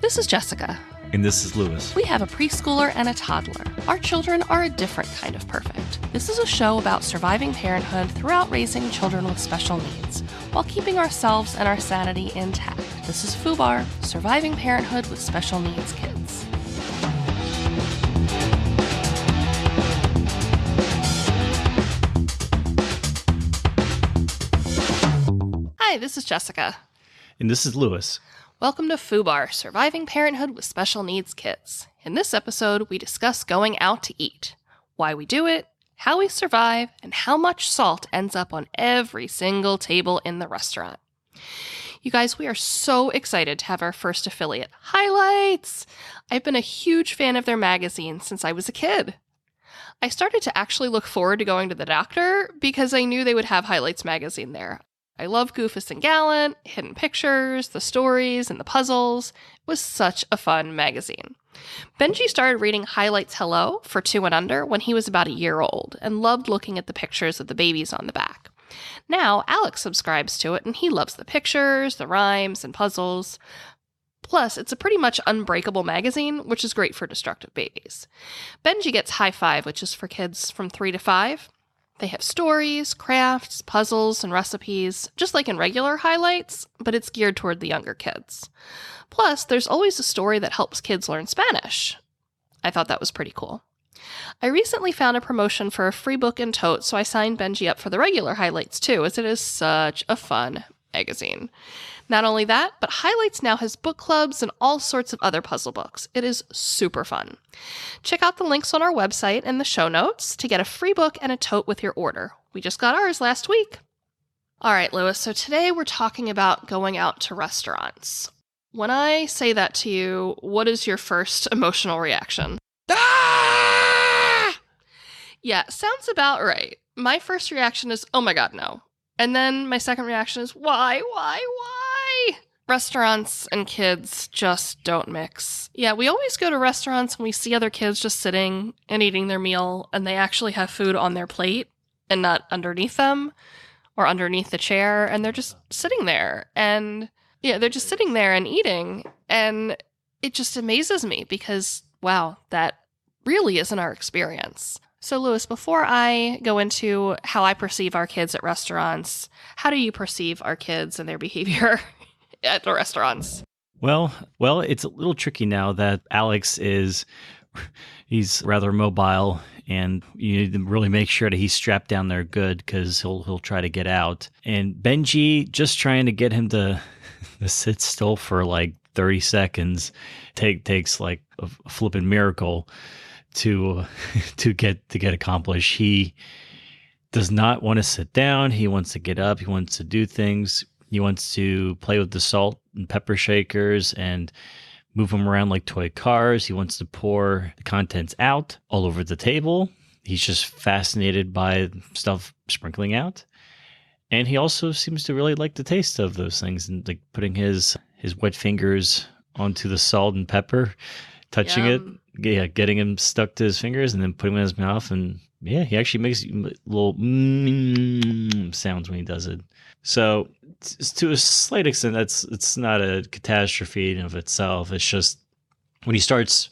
This is Jessica. And this is Lewis. We have a preschooler and a toddler. Our children are a different kind of perfect. This is a show about surviving parenthood throughout raising children with special needs, while keeping ourselves and our sanity intact. This is FUBAR, Surviving Parenthood with Special Needs Kids. Hi, this is Jessica. And this is Lewis. Welcome to FUBAR, Surviving Parenthood with Special Needs Kids. In this episode, we discuss going out to eat, why we do it, how we survive, and how much salt ends up on every single table in the restaurant. You guys, we are so excited to have our first affiliate, Highlights! I've been a huge fan of their magazine since I was a kid. I started to actually look forward to going to the doctor because I knew they would have Highlights magazine there. I love Goofus and Gallant, Hidden Pictures, the stories, and the puzzles. It was such a fun magazine. Benji started reading Highlights Hello for 2 and Under when he was about a year old and loved looking at the pictures of the babies on the back. Now, Alex subscribes to it and he loves the pictures, the rhymes, and puzzles. Plus, it's a pretty much unbreakable magazine, which is great for destructive babies. Benji gets High Five, which is for kids from 3 to 5. They have stories, crafts, puzzles, and recipes, just like in regular Highlights, but it's geared toward the younger kids. Plus, there's always a story that helps kids learn Spanish. I thought that was pretty cool. I recently found a promotion for a free book and tote, so I signed Benji up for the regular Highlights too, as it is such a fun magazine. Not only that, but Highlights now has book clubs and all sorts of other puzzle books. It is super fun. Check out the links on our website and the show notes to get a free book and a tote with your order. We just got ours last week. All right, Lewis, so today we're talking about going out to restaurants. When I say that to you, what is your first emotional reaction? Ah! Yeah, sounds about right. My first reaction is, oh my god, no. And then my second reaction is, why? Restaurants and kids just don't mix. Yeah, we always go to restaurants and we see other kids just sitting and eating their meal, and they actually have food on their plate and not underneath them or underneath the chair, and they're just sitting there. And yeah, they're just sitting there and eating, and it just amazes me because, wow, that really isn't our experience. So, Lewis, before I go into how I perceive our kids at restaurants, how do you perceive our kids and their behavior at the restaurants? Well, it's a little tricky now that he's rather mobile, and you need to really make sure that he's strapped down there good because he'll try to get out. And Benji, just trying to get him to sit still for like 30 seconds takes like a flippin' miracle to get accomplished. He does not want to sit down. He wants to get up. He wants to do things. He wants to play with the salt and pepper shakers and move them around like toy cars. He wants to pour the contents out all over the table. He's just fascinated by stuff sprinkling out. And he also seems to really like the taste of those things and like putting his wet fingers onto the salt and pepper, touching Yum. it, yeah, getting him stuck to his fingers and then putting them in his mouth. And yeah, he actually makes little sounds when he does it. So to a slight extent, it's not a catastrophe in of itself. It's just when he starts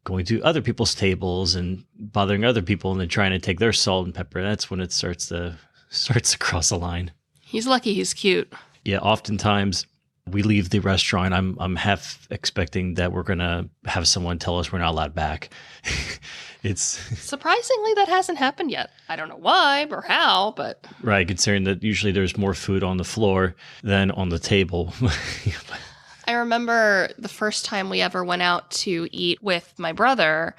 going to other people's tables and bothering other people and then trying to take their salt and pepper, that's when it starts to cross the line. He's lucky he's cute. Yeah, oftentimes we leave the restaurant, I'm half expecting that we're going to have someone tell us we're not allowed back. It's surprisingly, that hasn't happened yet. I don't know why or how, but right, considering that usually there's more food on the floor than on the table. I remember the first time we ever went out to eat with my brother.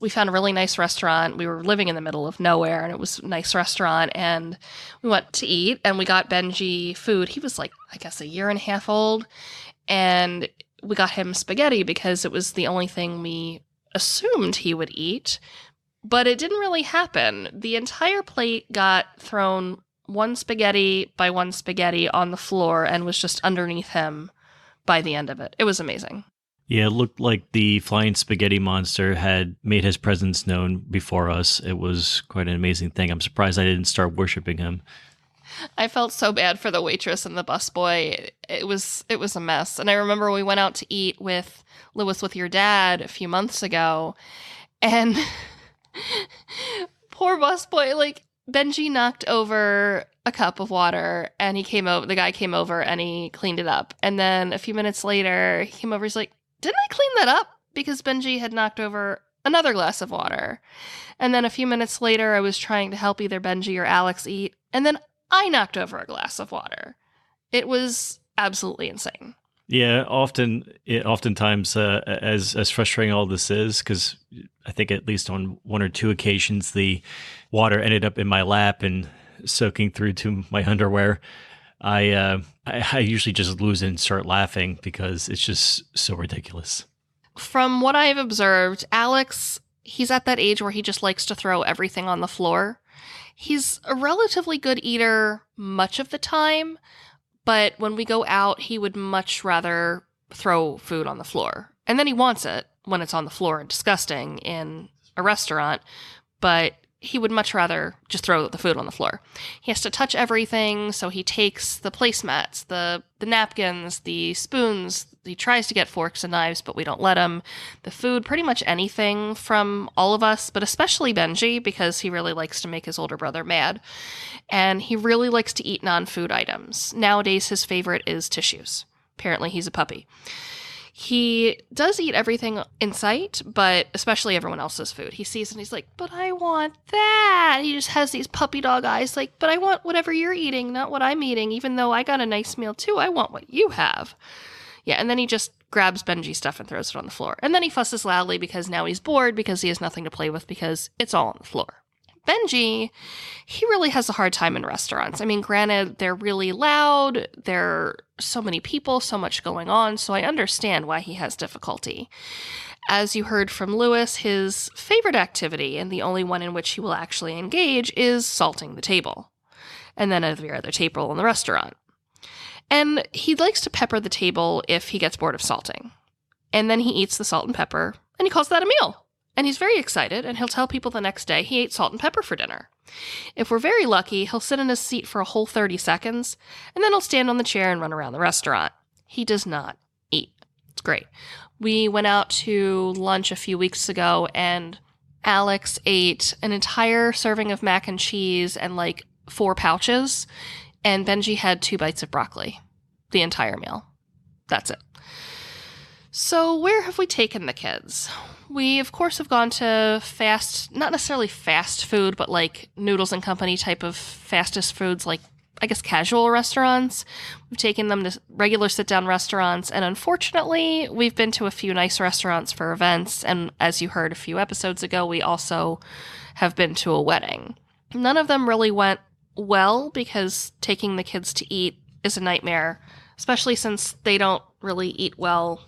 We found a really nice restaurant. We were living in the middle of nowhere, and it was a nice restaurant, and we went to eat, and we got Benji food. He was like, I guess, a year and a half old, and we got him spaghetti because it was the only thing we assumed he would eat, but it didn't really happen. The entire plate got thrown one spaghetti by one spaghetti on the floor and was just underneath him by the end of it. It was amazing. Yeah, it looked like the flying spaghetti monster had made his presence known before us. It was quite an amazing thing. I'm surprised I didn't start worshiping him. I felt so bad for the waitress and the busboy. It was a mess. And I remember we went out to eat with Lewis with your dad a few months ago, and poor busboy, like Benji knocked over a cup of water, and the guy came over and he cleaned it up. And then a few minutes later, he came over, he's like, "Didn't I clean that up?" Because Benji had knocked over another glass of water. And then a few minutes later, I was trying to help either Benji or Alex eat, and then I knocked over a glass of water. It was absolutely insane. Yeah, oftentimes, as frustrating all this is, because I think at least on one or two occasions, the water ended up in my lap and soaking through to my underwear. I usually just lose it and start laughing because it's just so ridiculous. From what I've observed, Alex, he's at that age where he just likes to throw everything on the floor. He's a relatively good eater much of the time, but when we go out, he would much rather throw food on the floor. And then he wants it when it's on the floor and disgusting in a restaurant, but he would much rather just throw the food on the floor. He has to touch everything, so he takes the placemats, the napkins, the spoons. He tries to get forks and knives, but we don't let him. The food, pretty much anything from all of us, but especially Benji, because he really likes to make his older brother mad. And he really likes to eat non-food items. Nowadays, his favorite is tissues. Apparently, he's a puppy. He does eat everything in sight, but especially everyone else's food. He sees and he's like, "But I want that." He just has these puppy dog eyes like, "But I want whatever you're eating, not what I'm eating. Even though I got a nice meal too, I want what you have." Yeah, and then he just grabs Benji's stuff and throws it on the floor. And then he fusses loudly because now he's bored because he has nothing to play with because it's all on the floor. Benji, he really has a hard time in restaurants. I mean, granted, they're really loud. There are so many people, so much going on, so I understand why he has difficulty. As you heard from Lewis, his favorite activity, and the only one in which he will actually engage, is salting the table. And then every other table in the restaurant. And he likes to pepper the table if he gets bored of salting. And then he eats the salt and pepper, and he calls that a meal. And he's very excited, and he'll tell people the next day he ate salt and pepper for dinner. If we're very lucky, he'll sit in his seat for a whole 30 seconds, and then he'll stand on the chair and run around the restaurant. He does not eat. It's great. We went out to lunch a few weeks ago, and Alex ate an entire serving of mac and cheese and like 4 pouches, and Benji had 2 bites of broccoli. The entire meal. That's it. So where have we taken the kids? We, of course, have gone to not necessarily fast food, but like Noodles and Company type of fastest foods, like, I guess, casual restaurants. We've taken them to regular sit-down restaurants, and unfortunately, we've been to a few nice restaurants for events, and as you heard a few episodes ago, we also have been to a wedding. None of them really went well, because taking the kids to eat is a nightmare, especially since they don't really eat well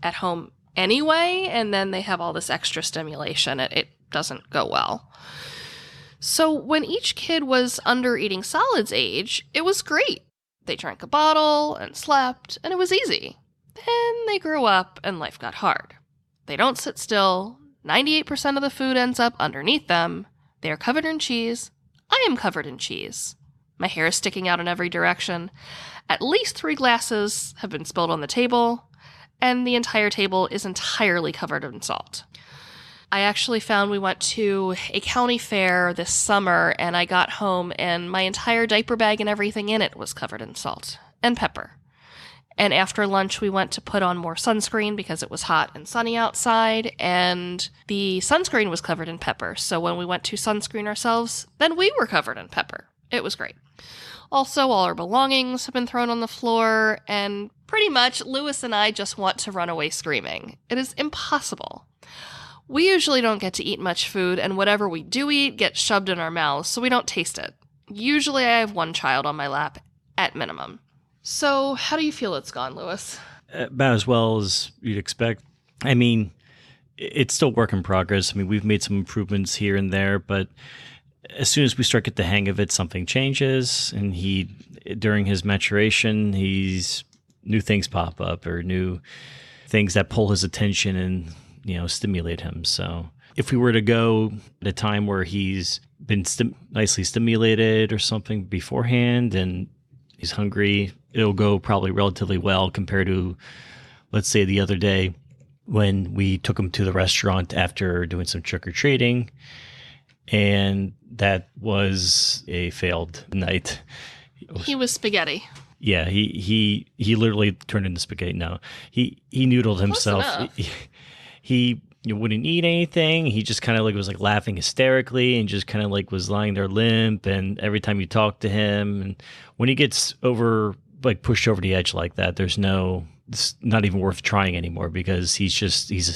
at home anyway, and then they have all this extra stimulation. It doesn't go well. So when each kid was under eating solids age, it was great. They drank a bottle and slept, and it was easy. Then they grew up and life got hard. They don't sit still. 98% of the food ends up underneath them. They are covered in cheese. I am covered in cheese. My hair is sticking out in every direction. At least 3 glasses have been spilled on the table, and the entire table is entirely covered in salt. I actually found we went to a county fair this summer, and I got home, and my entire diaper bag and everything in it was covered in salt and pepper. And after lunch, we went to put on more sunscreen because it was hot and sunny outside, and the sunscreen was covered in pepper. So when we went to sunscreen ourselves, then we were covered in pepper. It was great. Also, all our belongings have been thrown on the floor, and pretty much Lewis and I just want to run away screaming. It is impossible. We usually don't get to eat much food, and whatever we do eat gets shoved in our mouths, so we don't taste it. Usually I have 1 child on my lap, at minimum. So, how do you feel it's gone, Lewis? About as well as you'd expect. I mean, it's still work in progress. I mean, we've made some improvements here and there, but as soon as we start get the hang of it, something changes, and during his maturation, new things pop up or new things that pull his attention and, stimulate him. So if we were to go at a time where he's been nicely stimulated or something beforehand and he's hungry, it'll go probably relatively well compared to, let's say, the other day when we took him to the restaurant after doing some trick-or-treating, and that was a failed night. He was spaghetti. Yeah, he literally turned into spaghetti. No, he noodled himself. He wouldn't eat anything. He just kind of was laughing hysterically and just kind of was lying there limp. And every time you talk to him, and when he gets pushed over the edge like that, it's not even worth trying anymore because he's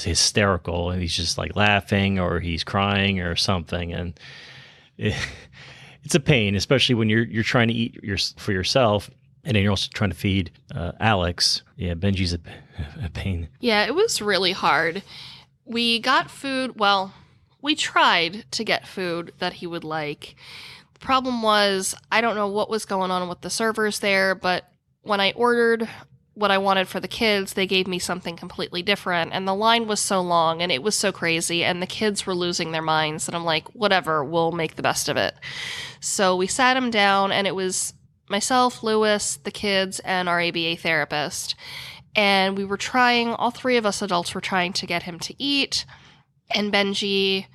hysterical and he's just laughing or he's crying or something. And it's a pain, especially when you're trying to eat for yourself. And then you're also trying to feed Alex. Yeah, Benji's a pain. Yeah, it was really hard. We got food. Well, we tried to get food that he would like. The problem was, I don't know what was going on with the servers there, but when I ordered what I wanted for the kids, they gave me something completely different. And the line was so long and it was so crazy. And the kids were losing their minds. And I'm like, whatever, we'll make the best of it. So we sat him down, and it was myself, Lewis, the kids, and our ABA therapist. And we were trying, all three of us adults were trying to get him to eat. And Benji,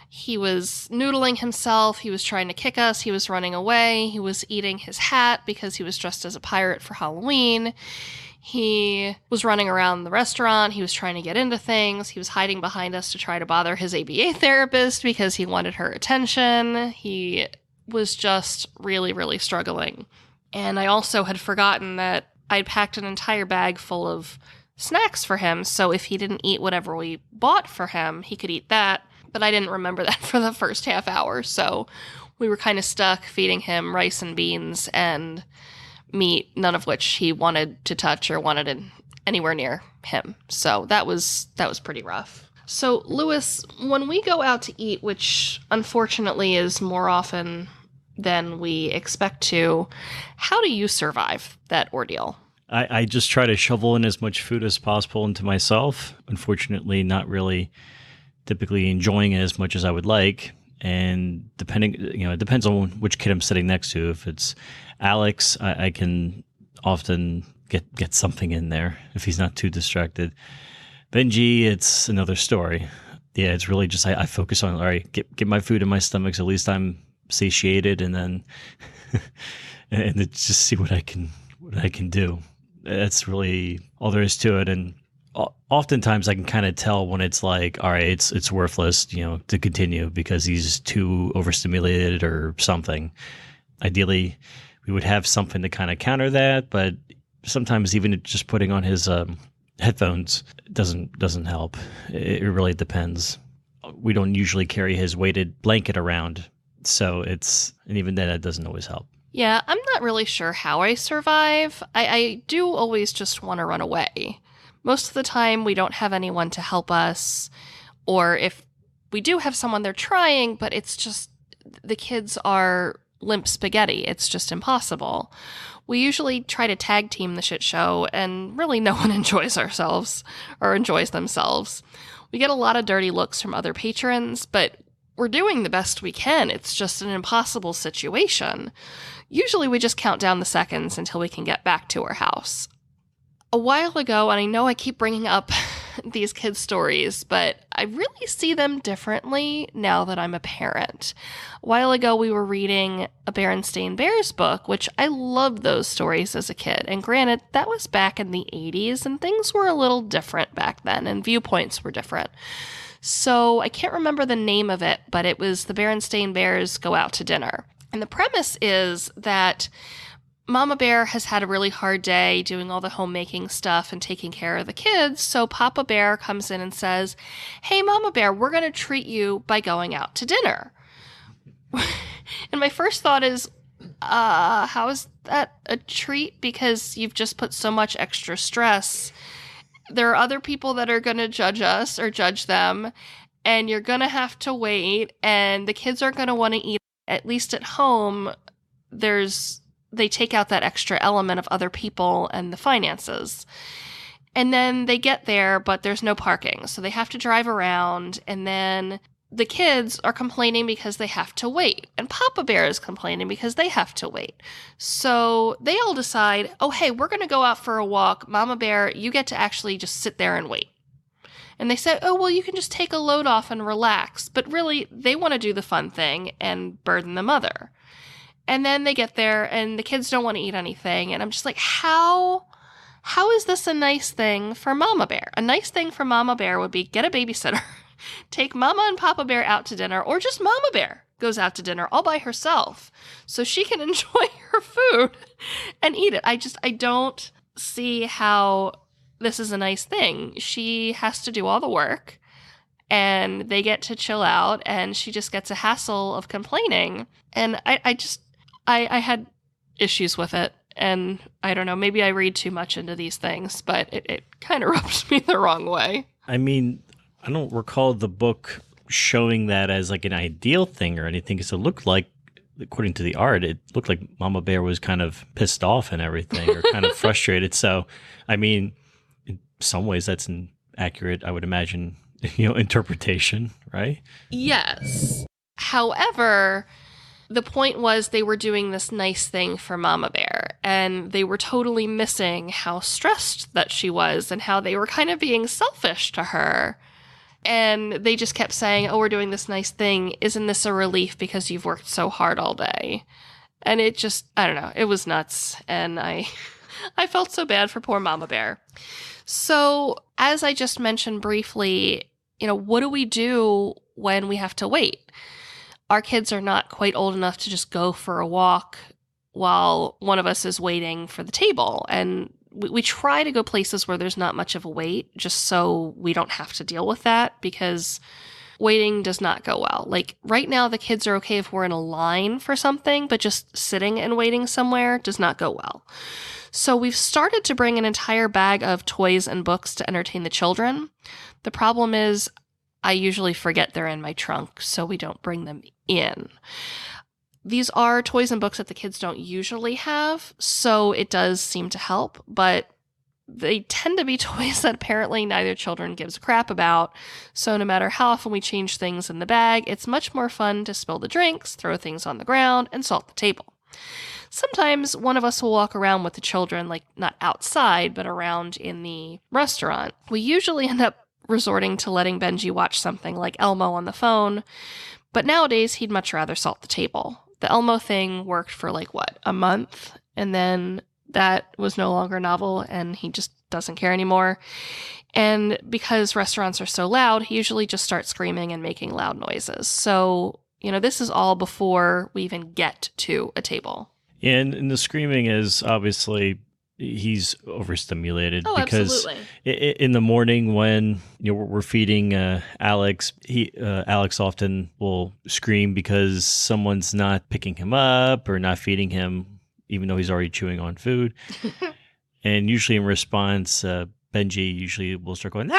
he was noodling himself. He was trying to kick us. He was running away. He was eating his hat because he was dressed as a pirate for Halloween. He was running around the restaurant. He was trying to get into things. He was hiding behind us to try to bother his ABA therapist because he wanted her attention. He was just really, really struggling. And I also had forgotten that I'd packed an entire bag full of snacks for him, so if he didn't eat whatever we bought for him, he could eat that. But I didn't remember that for the first half hour, so we were kind of stuck feeding him rice and beans and meat, none of which he wanted to touch or wanted anywhere near him. So that was pretty rough. So, Lewis, when we go out to eat, which unfortunately is more often than we expect to, how do you survive that ordeal? I just try to shovel in as much food as possible into myself. Unfortunately, not really typically enjoying it as much as I would like. And it depends on which kid I'm sitting next to. If it's Alex, I can often get something in there if he's not too distracted. Benji, it's another story. Yeah, it's really just I focus on, all right, get my food in my stomach, so at least I'm satiated, and then and just see what I can do. That's really all there is to it. And oftentimes I can kind of tell when it's all right, it's worthless, to continue because he's too overstimulated or something. Ideally, we would have something to kind of counter that, but sometimes even just putting on his headphones doesn't help. It really depends. We don't usually carry his weighted blanket around, so and even then it doesn't always help. Yeah, I'm not really sure how I survive. I do always just want to run away. Most of the time, we don't have anyone to help us, or if we do have someone, they're trying, but it's just the kids are limp spaghetti. It's just impossible. We usually try to tag team the shit show, and really no one enjoys themselves. We get a lot of dirty looks from other patrons, but we're doing the best we can. It's just an impossible situation. Usually we just count down the seconds until we can get back to our house. A while ago, and I know I keep bringing up these kids' stories, but I really see them differently now that I'm a parent. A while ago, we were reading a Berenstain Bears book, which I loved those stories as a kid. And granted, that was back in the 80s, and things were a little different back then, and viewpoints were different. So I can't remember the name of it, but it was the Berenstain Bears Go Out to Dinner. And the premise is that Mama Bear has had a really hard day doing all the homemaking stuff and taking care of the kids, so Papa Bear comes in and says, "Hey, Mama Bear, we're going to treat you by going out to dinner." And my first thought is, how is that a treat? Because you've just put so much extra stress. There are other people that are going to judge us or judge them, and you're going to have to wait, and the kids are going to want to eat. At least at home, they take out that extra element of other people and the finances. And then they get there, but there's no parking. So they have to drive around, and then the kids are complaining because they have to wait, and Papa Bear is complaining because they have to wait. So they all decide, oh, hey, we're going to go out for a walk. Mama Bear, you get to actually just sit there and wait. And they said, oh, well, you can just take a load off and relax. But really, they want to do the fun thing and burden the mother. And then they get there, and the kids don't want to eat anything. And I'm just like, how is this a nice thing for Mama Bear? A nice thing for Mama Bear would be get a babysitter, take Mama and Papa Bear out to dinner, or just Mama Bear goes out to dinner all by herself so she can enjoy her food and eat it. I don't see how this is a nice thing. She has to do all the work, and they get to chill out, and she just gets a hassle of complaining. And I had issues with it. And I don't know, maybe I read too much into these things, but it kind of rubs me the wrong way. I mean, I don't recall the book showing that as like an ideal thing or anything, because it looked like, according to the art, it looked like Mama Bear was kind of pissed off and everything, or kind of frustrated. So, I mean, in some ways that's an accurate, I would imagine, interpretation, right? Yes. However, the point was they were doing this nice thing for Mama Bear, and they were totally missing how stressed that she was and how they were kind of being selfish to her. And they just kept saying, oh, we're doing this nice thing. Isn't this a relief because you've worked so hard all day? And it just, I don't know, it was nuts. And I felt so bad for poor Mama Bear. So as I just mentioned briefly, what do we do when we have to wait? Our kids are not quite old enough to just go for a walk while one of us is waiting for the table. And we try to go places where there's not much of a wait, just so we don't have to deal with that, because waiting does not go well. Like right now, the kids are okay if we're in a line for something, but just sitting and waiting somewhere does not go well. So we've started to bring an entire bag of toys and books to entertain the children. The problem is I usually forget they're in my trunk, so we don't bring them in. These are toys and books that the kids don't usually have, so it does seem to help, but they tend to be toys that apparently neither children gives a crap about, so no matter how often we change things in the bag, it's much more fun to spill the drinks, throw things on the ground, and salt the table. Sometimes one of us will walk around with the children, like not outside, but around in the restaurant. We usually end up resorting to letting Benji watch something like Elmo on the phone, but nowadays he'd much rather salt the table. The Elmo thing worked for a month, and then that was no longer novel, and he just doesn't care anymore. And because restaurants are so loud, he usually just starts screaming and making loud noises. So, this is all before we even get to a table. And the screaming is obviously he's overstimulated. Oh, because absolutely. In the morning when we're feeding Alex, Alex often will scream because someone's not picking him up or not feeding him, even though he's already chewing on food. And usually in response, Benji usually will start going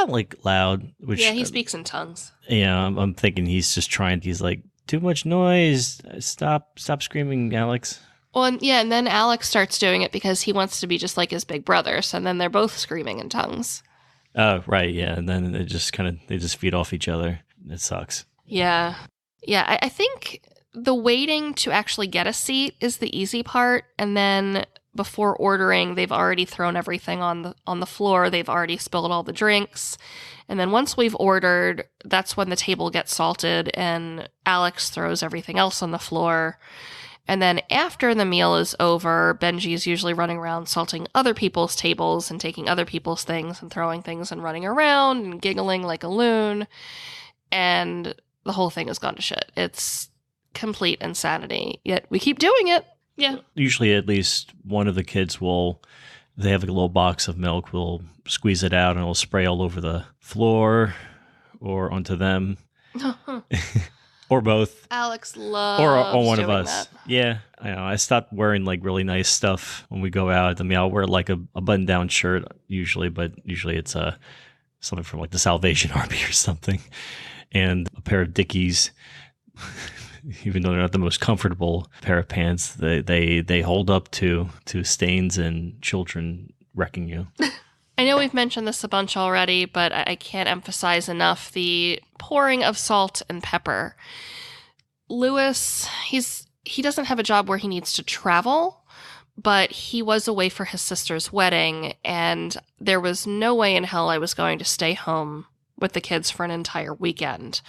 like loud. Which he speaks in tongues. Yeah, I'm thinking he's just he's like, too much noise. Stop screaming, Alex. Well, and then Alex starts doing it because he wants to be just like his big brother. So then they're both screaming in tongues. Oh, right, yeah. And then they just feed off each other. It sucks. Yeah. Yeah, I think the waiting to actually get a seat is the easy part. And then before ordering, they've already thrown everything on the floor. They've already spilled all the drinks. And then once we've ordered, that's when the table gets salted and Alex throws everything else on the floor. And then after the meal is over, Benji is usually running around salting other people's tables and taking other people's things and throwing things and running around and giggling like a loon. And the whole thing has gone to shit. It's complete insanity. Yet we keep doing it. Yeah. Usually at least one of the kids they have a little box of milk, we'll squeeze it out and it'll spray all over the floor or onto them. Or both. Alex loves or one doing of us. That. Yeah. I know. I stopped wearing really nice stuff when we go out. I mean, I'll wear a button-down shirt usually, but usually it's something from the Salvation Army or something. And a pair of Dickies. Even though they're not the most comfortable pair of pants, they hold up to stains and children wrecking you. I know we've mentioned this a bunch already, but I can't emphasize enough the pouring of salt and pepper. Lewis, he doesn't have a job where he needs to travel, but he was away for his sister's wedding, and there was no way in hell I was going to stay home with the kids for an entire weekend.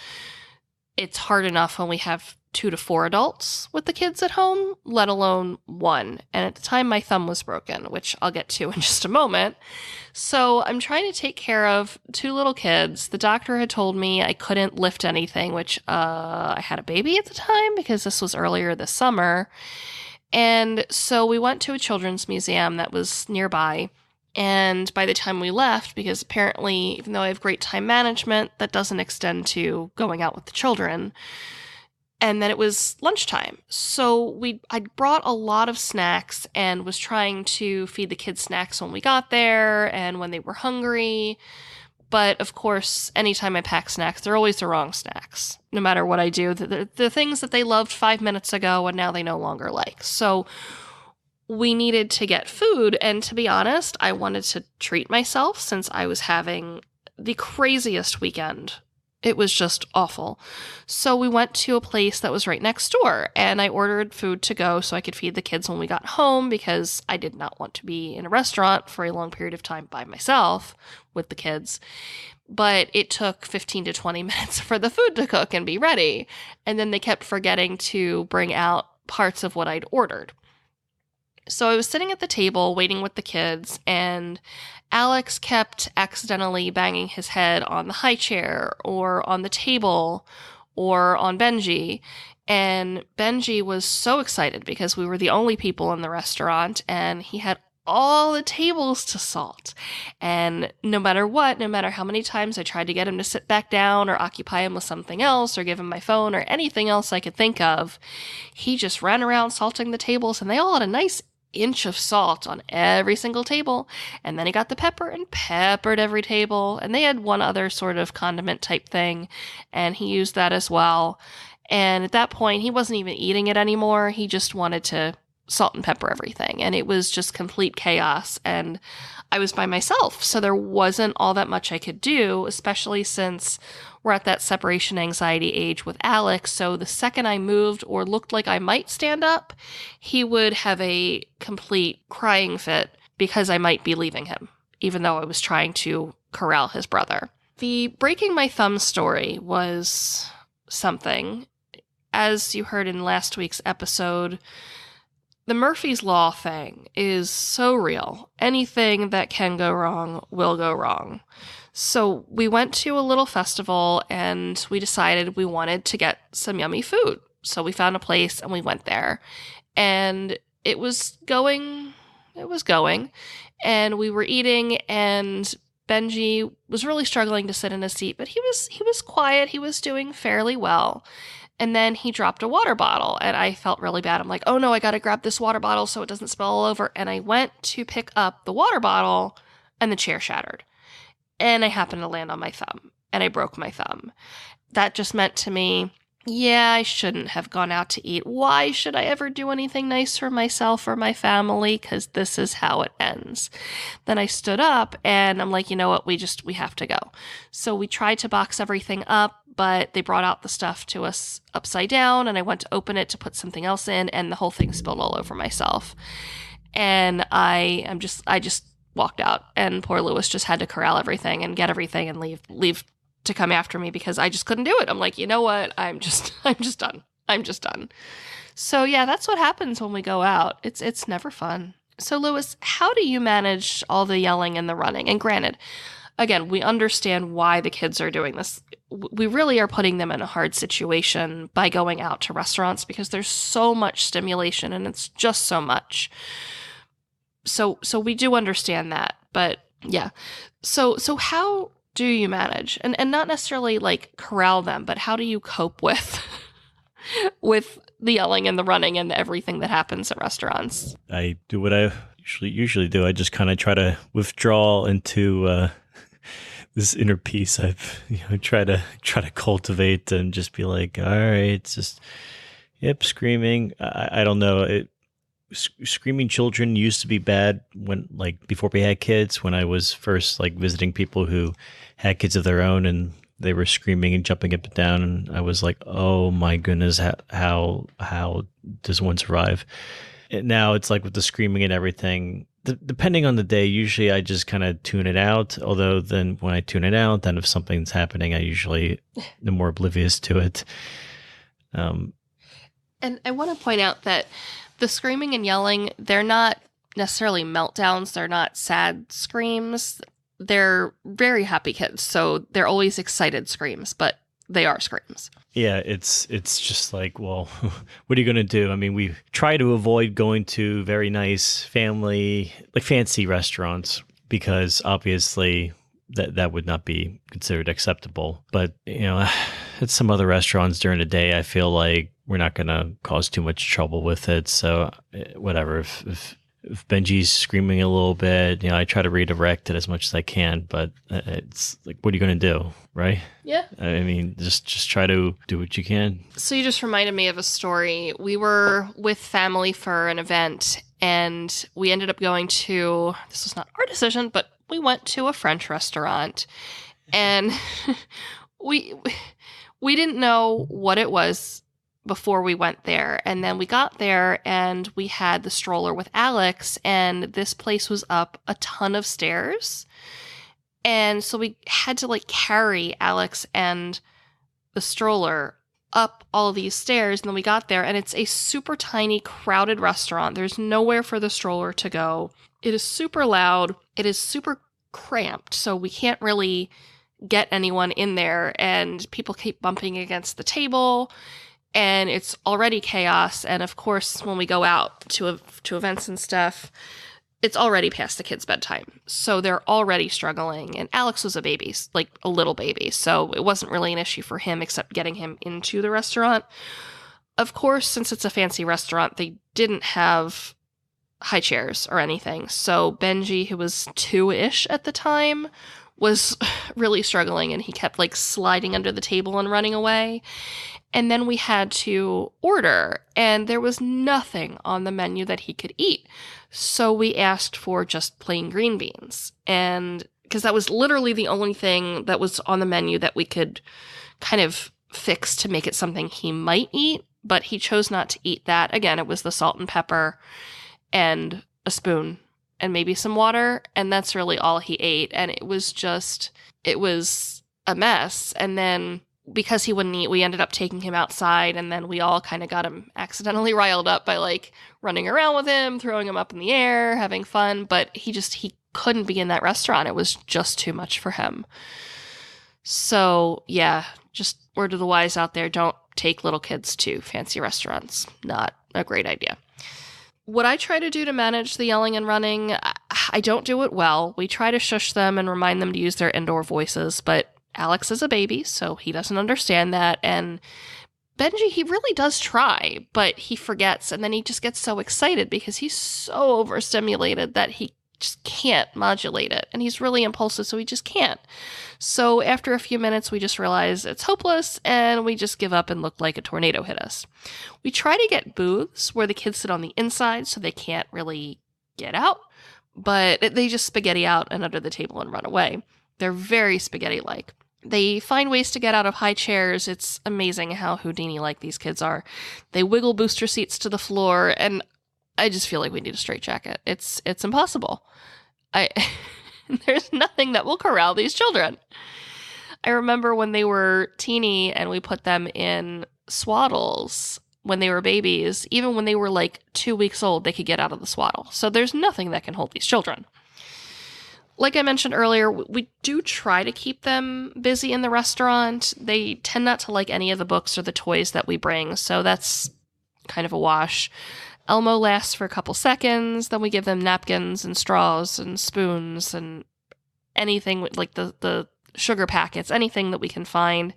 It's hard enough when we have 2 to 4 adults with the kids at home, let alone one. And at the time, my thumb was broken, which I'll get to in just a moment. So I'm trying to take care of 2 little kids. The doctor had told me I couldn't lift anything, which I had a baby at the time because this was earlier this summer. And so we went to a children's museum that was nearby. And by the time we left, because apparently, even though I have great time management, that doesn't extend to going out with the children. And then it was lunchtime. So I brought a lot of snacks and was trying to feed the kids snacks when we got there and when they were hungry. But of course, anytime I pack snacks, they're always the wrong snacks. No matter what I do, the things that they loved 5 minutes ago and now they no longer like. So we needed to get food. And to be honest, I wanted to treat myself since I was having the craziest weekend. It was just awful. So we went to a place that was right next door, and I ordered food to go so I could feed the kids when we got home because I did not want to be in a restaurant for a long period of time by myself with the kids. But it took 15 to 20 minutes for the food to cook and be ready. And then they kept forgetting to bring out parts of what I'd ordered. So I was sitting at the table waiting with the kids, and Alex kept accidentally banging his head on the high chair or on the table or on Benji. And Benji was so excited because we were the only people in the restaurant, and he had all the tables to salt. And no matter what, no matter how many times I tried to get him to sit back down or occupy him with something else or give him my phone or anything else I could think of, he just ran around salting the tables, and they all had a nice inch of salt on every single table. And then he got the pepper and peppered every table. And they had one other sort of condiment type thing, and he used that as well. And at that point, he wasn't even eating it anymore. He just wanted to salt and pepper everything. And it was just complete chaos. And I was by myself, so there wasn't all that much I could do, especially since we're at that separation anxiety age with Alex. So the second I moved or looked like I might stand up, he would have a complete crying fit because I might be leaving him, even though I was trying to corral his brother. The breaking my thumb story was something. As you heard in last week's episode, the Murphy's Law thing is so real. Anything that can go wrong will go wrong. So we went to a little festival, and we decided we wanted to get some yummy food. So we found a place and we went there, and it was going, and we were eating, and Benji was really struggling to sit in a seat, but he was quiet. He was doing fairly well. And then he dropped a water bottle, and I felt really bad. I'm like, oh no, I got to grab this water bottle so it doesn't spill all over. And I went to pick up the water bottle, and the chair shattered. And I happened to land on my thumb, and I broke my thumb. That just meant to me, yeah, I shouldn't have gone out to eat. Why should I ever do anything nice for myself or my family? Because this is how it ends. Then I stood up, and I'm like, you know what? We have to go. So we tried to box everything up, but they brought out the stuff to us upside down, and I went to open it to put something else in, and the whole thing spilled all over myself. And I just walked out, and poor Lewis just had to corral everything and get everything and leave to come after me because I just couldn't do it. I'm like, you know what? I'm just done. I'm just done. So yeah, that's what happens when we go out. It's never fun. So Lewis, how do you manage all the yelling and the running? And granted, again, we understand why the kids are doing this. We really are putting them in a hard situation by going out to restaurants because there's so much stimulation and it's just so much. So we do understand that, but yeah. So how do you manage? And not necessarily like corral them, but how do you cope with the yelling and the running and everything that happens at restaurants? I do what I usually do. I just kind of try to withdraw into this inner peace. I've try to cultivate and just be like, all right, it's just screaming. I don't know. screaming children used to be bad when, like, before we had kids, when I was first like visiting people who had kids of their own and they were screaming and jumping up and down. And I was like, oh my goodness, how does one survive? And now it's like with the screaming and everything, depending on the day, usually I just kind of tune it out. Although then when I tune it out, then if something's happening, I usually am more oblivious to it. And I want to point out that the screaming and yelling, they're not necessarily meltdowns. They're not sad screams. They're very happy kids. So they're always excited screams, but they are screams. Yeah, it's just like, well, what are you going to do? I mean, we try to avoid going to very nice family, like fancy restaurants, because obviously that would not be considered acceptable. But, at some other restaurants during the day, I feel like we're not going to cause too much trouble with it. So whatever, if Benji's screaming a little bit, I try to redirect it as much as I can, but it's like, what are you going to do? Right? Yeah. I mean, just try to do what you can. So you just reminded me of a story. We were with family for an event, and we ended up going to, this was not our decision, but we went to a French restaurant, and we didn't know what it was before we went there. And then we got there and we had the stroller with Alex, and this place was up a ton of stairs. And so we had to carry Alex and the stroller up all of these stairs. And then we got there, and it's a super tiny, crowded restaurant. There's nowhere for the stroller to go. It is super loud. It is super cramped. So we can't really get anyone in there, and people keep bumping against the table. And it's already chaos. And of course, when we go out to events and stuff, it's already past the kids' bedtime. So they're already struggling. And Alex was a baby, like a little baby. So it wasn't really an issue for him except getting him into the restaurant. Of course, since it's a fancy restaurant, they didn't have high chairs or anything. So Benji, who was 2-ish at the time, was really struggling, and he kept sliding under the table and running away. And then we had to order, and there was nothing on the menu that he could eat. So we asked for just plain green beans. And because that was literally the only thing that was on the menu that we could kind of fix to make it something he might eat, but he chose not to eat that. Again, it was the salt and pepper and a spoon and maybe some water, and that's really all he ate. And it was a mess. And then because he wouldn't eat, we ended up taking him outside, and then we all kind of got him accidentally riled up by running around with him, throwing him up in the air, having fun, but he couldn't be in that restaurant. It was just too much for him. So yeah, just word to the wise out there, don't take little kids to fancy restaurants. Not a great idea. What I try to do to manage the yelling and running, I don't do it well. We try to shush them and remind them to use their indoor voices, but Alex is a baby, so he doesn't understand that. And Benji, he really does try, but he forgets, and then he just gets so excited because he's so overstimulated that he just can't modulate it. And he's really impulsive, so he just can't. So after a few minutes, we just realize it's hopeless, and we just give up and look like a tornado hit us. We try to get booths where the kids sit on the inside so they can't really get out, but they just spaghetti out and under the table and run away. They're very spaghetti-like. They find ways to get out of high chairs. It's amazing how Houdini-like these kids are. They wiggle booster seats to the floor, and I just feel like we need a straitjacket. It's impossible. There's nothing that will corral these children. I remember when they were teeny and we put them in swaddles when they were babies. Even when they were 2 weeks old, they could get out of the swaddle. So there's nothing that can hold these children. Like I mentioned earlier, we do try to keep them busy in the restaurant. They tend not to like any of the books or the toys that we bring, so that's kind of a wash. Elmo lasts for a couple seconds, then we give them napkins and straws and spoons and anything like the sugar packets, anything that we can find,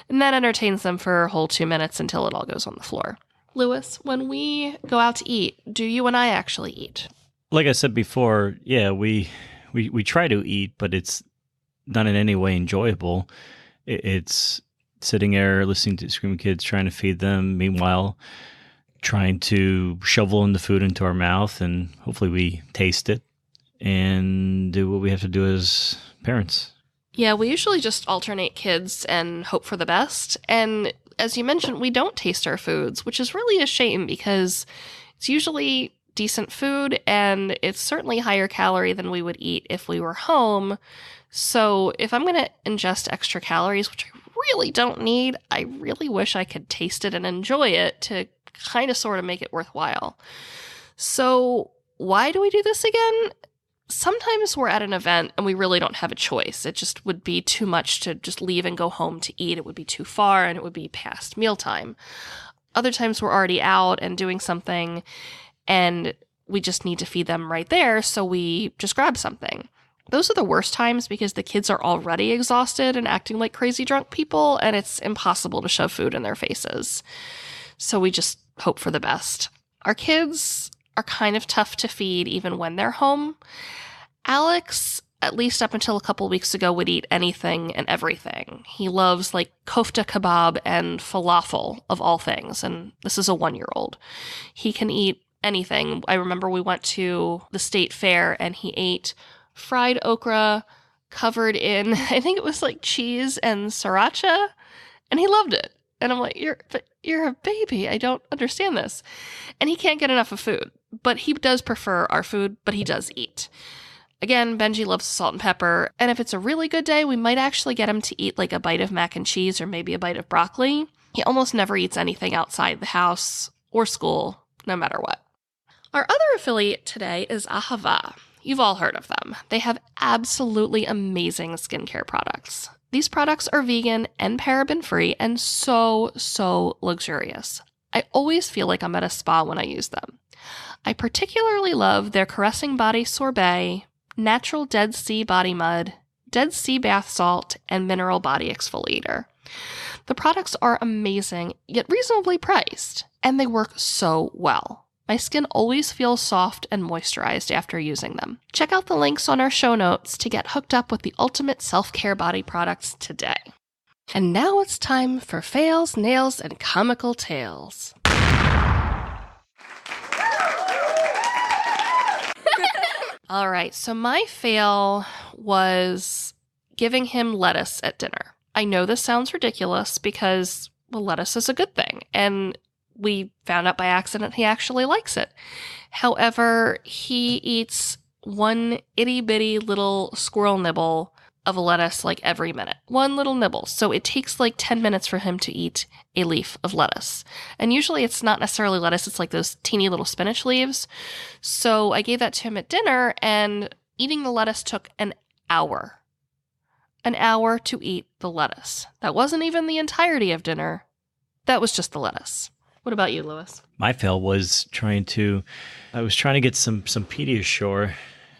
and that entertains them for a whole 2 minutes until it all goes on the floor. Lewis, when we go out to eat, do you and I actually eat? Like I said before, yeah, we try to eat, but it's not in any way enjoyable. It's sitting there listening to screaming kids, trying to feed them. Meanwhile, trying to shovel in the food into our mouth, and hopefully we taste it and do what we have to do as parents. Yeah, we usually just alternate kids and hope for the best. And as you mentioned, we don't taste our foods, which is really a shame because it's usually decent food and it's certainly higher calorie than we would eat if we were home. So if I'm going to ingest extra calories, which I really don't need, I really wish I could taste it and enjoy it to kind of sort of make it worthwhile. So why do we do this again? Sometimes we're at an event and we really don't have a choice. It just would be too much to just leave and go home to eat. It would be too far and it would be past mealtime. Other times we're already out and doing something and we just need to feed them right there, so we just grab something. Those are the worst times because the kids are already exhausted and acting like crazy drunk people, and it's impossible to shove food in their faces. So we just hope for the best. Our kids are kind of tough to feed even when they're home. Alex, at least up until a couple weeks ago, would eat anything and everything. He loves like kofta kebab and falafel of all things, and this is a 1-year-old. He can eat anything. I remember we went to the state fair and he ate fried okra covered in, I think it was like cheese and sriracha, and he loved it. And I'm like, you're a baby. I don't understand this. And he can't get enough of food, but he does prefer our food, but he does eat. Again, Benji loves salt and pepper, and if it's a really good day, we might actually get him to eat like a bite of mac and cheese or maybe a bite of broccoli. He almost never eats anything outside the house or school, no matter what. Our other affiliate today is Ahava. You've all heard of them. They have absolutely amazing skincare products. These products are vegan and paraben-free and so luxurious. I always feel like I'm at a spa when I use them. I particularly love their Caressing Body Sorbet, Natural Dead Sea Body Mud, Dead Sea Bath Salt, and Mineral Body Exfoliator. The products are amazing, yet reasonably priced, and they work so well. My skin always feels soft and moisturized after using them. Check out the links on our show notes to get hooked up with the ultimate self-care body products today. And now it's time for fails, nails, and comical tales. All right, so my fail was giving him lettuce at dinner. I know this sounds ridiculous because, well, lettuce is a good thing, and we found out by accident he actually likes it. However, he eats one itty-bitty little squirrel nibble of a lettuce like every minute. One little nibble. So it takes like 10 minutes for him to eat a leaf of lettuce. And usually it's not necessarily lettuce, it's like those teeny little spinach leaves. So I gave that to him at dinner, and eating the lettuce took an hour. An hour to eat the lettuce. That wasn't even the entirety of dinner. That was just the lettuce. What about you, Lewis? My fail was I was trying to get some Pediasure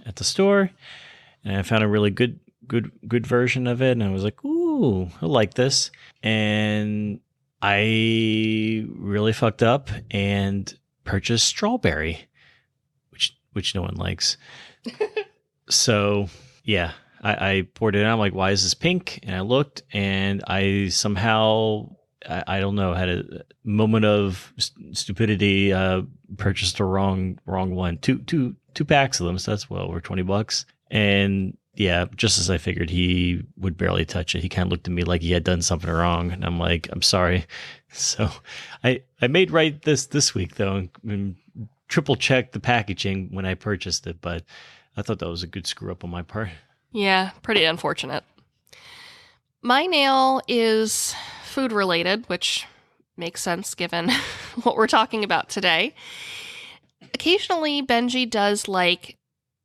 at the store, and I found a really good version of it, and I was like, ooh, I like this. And I really fucked up and purchased strawberry, which no one likes. So yeah, I poured it in. I'm like, why is this pink? And I looked, and I somehow, I don't know, had a moment of stupidity, purchased the wrong one. Two packs of them, so that's well over $20. And yeah, just as I figured, he would barely touch it. He kind of looked at me like he had done something wrong, and I'm like, I'm sorry. So I made right this week though, and triple checked the packaging when I purchased it, but I thought that was a good screw up on my part. Yeah, pretty unfortunate. My nail is food related, which makes sense given what we're talking about today. Occasionally, Benji does like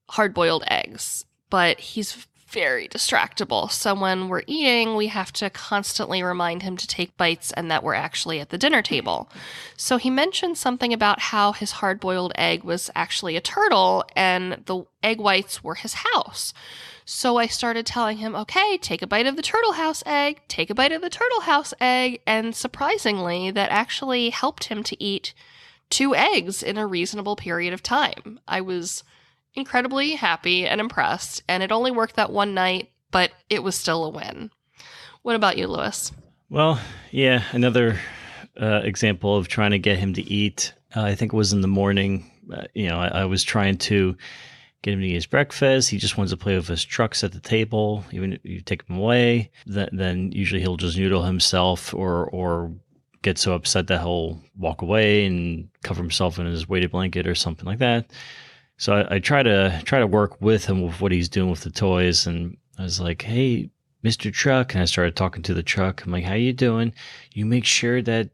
hard-boiled eggs, but he's very distractible. So when we're eating, we have to constantly remind him to take bites and that we're actually at the dinner table. So he mentioned something about how his hard-boiled egg was actually a turtle and the egg whites were his house. So I started telling him, okay, take a bite of the turtle house egg, take a bite of the turtle house egg. And surprisingly, that actually helped him to eat 2 eggs in a reasonable period of time. I was incredibly happy and impressed, and it only worked that one night, but it was still a win. What about you, Lewis? Well, yeah, another example of trying to get him to eat I think it was in the morning. I was trying to get him to eat his breakfast. He just wants to play with his trucks at the table. Even if you take him away, then usually he'll just noodle himself or get so upset that he'll walk away and cover himself in his weighted blanket or something like that. So I try to work with him with what he's doing with the toys. And I was like, "Hey, Mr. Truck," and I started talking to the truck. I'm like, "How you doing? You make sure that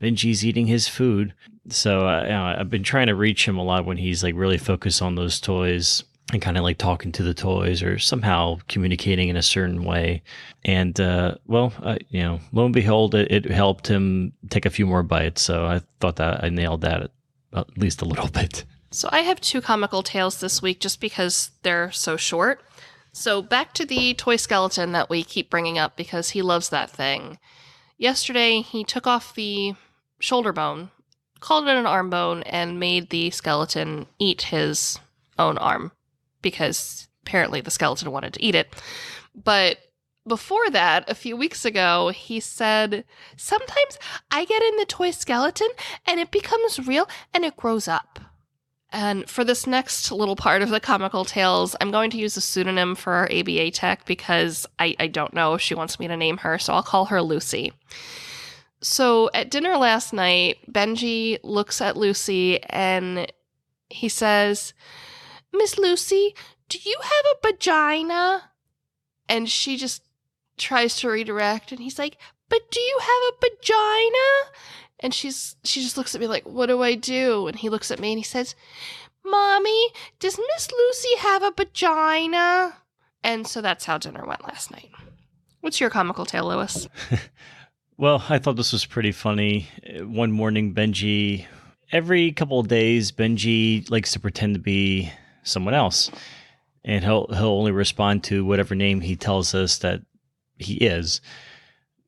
Benji's eating his food." So I've been trying to reach him a lot when he's like really focused on those toys and kind of like talking to the toys or somehow communicating in a certain way. And lo and behold, it helped him take a few more bites. So I thought that I nailed that at least a little bit. So I have 2 comical tales this week just because they're so short. So back to the toy skeleton that we keep bringing up because he loves that thing. Yesterday, he took off the shoulder bone, called it an arm bone, and made the skeleton eat his own arm because apparently the skeleton wanted to eat it. But before that, a few weeks ago, he said, "Sometimes I get in the toy skeleton and it becomes real and it grows up." And for this next little part of the comical tales, I'm going to use a pseudonym for our ABA tech because I don't know if she wants me to name her, so I'll call her Lucy. So at dinner last night, Benji looks at Lucy and he says, "Miss Lucy, do you have a vagina?" And she just tries to redirect, and he's like, "But do you have a vagina?" And she just looks at me like, "What do I do?" And he looks at me and he says, "Mommy, does Miss Lucy have a vagina?" And so that's how dinner went last night. What's your comical tale, Lewis? Well, I thought this was pretty funny. One morning, every couple of days, Benji likes to pretend to be someone else. And he'll only respond to whatever name he tells us that he is,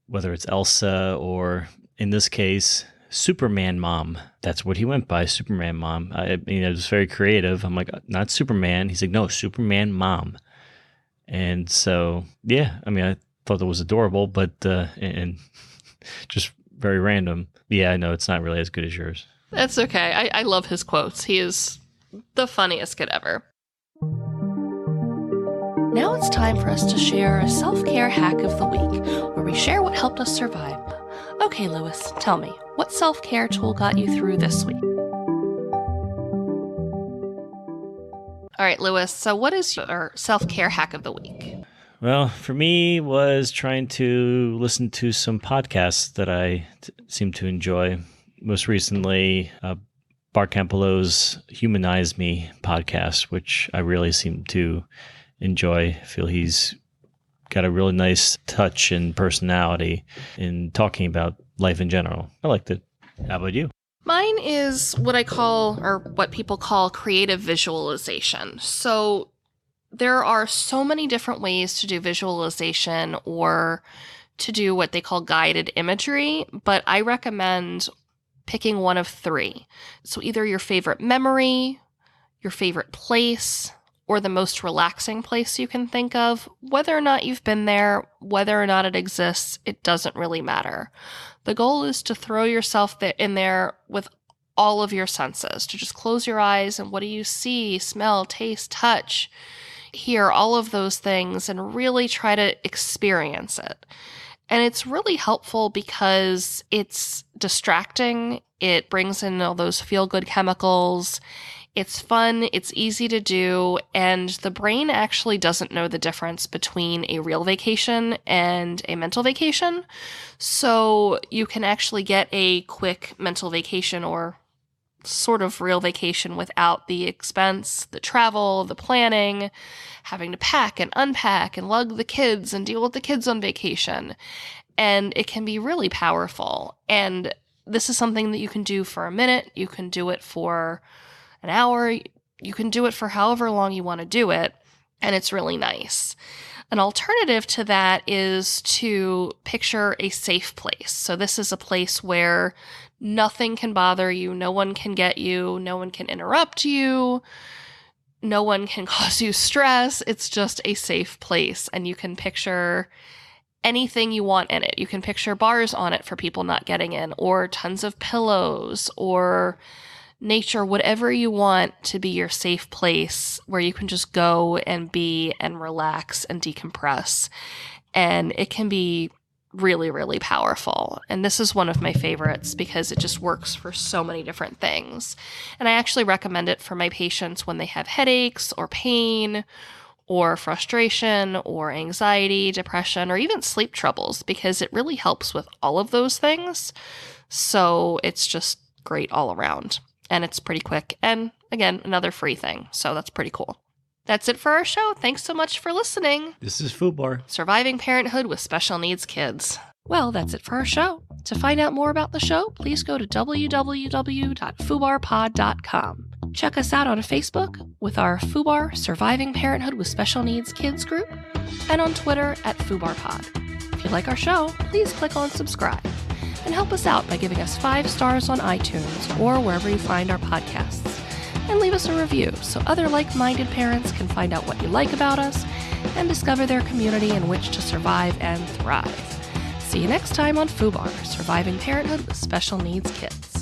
whether it's Elsa or, in this case, Superman Mom. That's what he went by, Superman Mom. It was very creative. I'm like, "Not Superman." He's like, "No, Superman Mom." And so, yeah, I thought that was adorable, but and just very random. Yeah, I know it's not really as good as yours. That's okay. I love his quotes. He is the funniest kid ever. Now it's time for us to share a self-care hack of the week, where we share what helped us survive. Okay, Lewis, tell me, what self-care tool got you through this week? All right, Lewis, so what is your self-care hack of the week? Well, for me, was trying to listen to some podcasts that I seem to enjoy. Most recently, Bart Campolo's Humanize Me podcast, which I really seem to enjoy. I feel he's got a really nice touch and personality in talking about life in general. I liked it. How about you? Mine is what I call, or what people call, creative visualization. So there are so many different ways to do visualization or to do what they call guided imagery, but I recommend picking one of 3. So either your favorite memory, your favorite place, or the most relaxing place you can think of. Whether or not you've been there, whether or not it exists, it doesn't really matter. The goal is to throw yourself in there with all of your senses, to just close your eyes and what do you see, smell, taste, touch, hear, all of those things, and really try to experience it. And it's really helpful because it's distracting. It brings in all those feel-good chemicals. It's fun, it's easy to do, and the brain actually doesn't know the difference between a real vacation and a mental vacation. So you can actually get a quick mental vacation or sort of real vacation without the expense, the travel, the planning, having to pack and unpack and lug the kids and deal with the kids on vacation. And it can be really powerful. And this is something that you can do for a minute. You can do it for an hour. You can do it for however long you want to do it. And it's really nice. An alternative to that is to picture a safe place. So this is a place where nothing can bother you, no one can get you, no one can interrupt you, no one can cause you stress. It's just a safe place, and you can picture anything you want in it. You can picture bars on it for people not getting in, or tons of pillows, or nature, whatever you want to be your safe place where you can just go and be and relax and decompress. And it can be really, really powerful. And this is one of my favorites because it just works for so many different things. And I actually recommend it for my patients when they have headaches or pain or frustration or anxiety, depression, or even sleep troubles, because it really helps with all of those things. So it's just great all around. And it's pretty quick. And again, another free thing. So that's pretty cool. That's it for our show. Thanks so much for listening. This is Fubar. Surviving Parenthood with Special Needs Kids. Well, that's it for our show. To find out more about the show, please go to www.fubarpod.com. Check us out on Facebook with our Fubar Surviving Parenthood with Special Needs Kids group, and on Twitter at fubarpod. If you like our show, please click on subscribe and help us out by giving us 5 stars on iTunes or wherever you find our podcasts. And leave us a review so other like-minded parents can find out what you like about us and discover their community in which to survive and thrive. See you next time on Fubar, Surviving Parenthood with Special Needs Kids.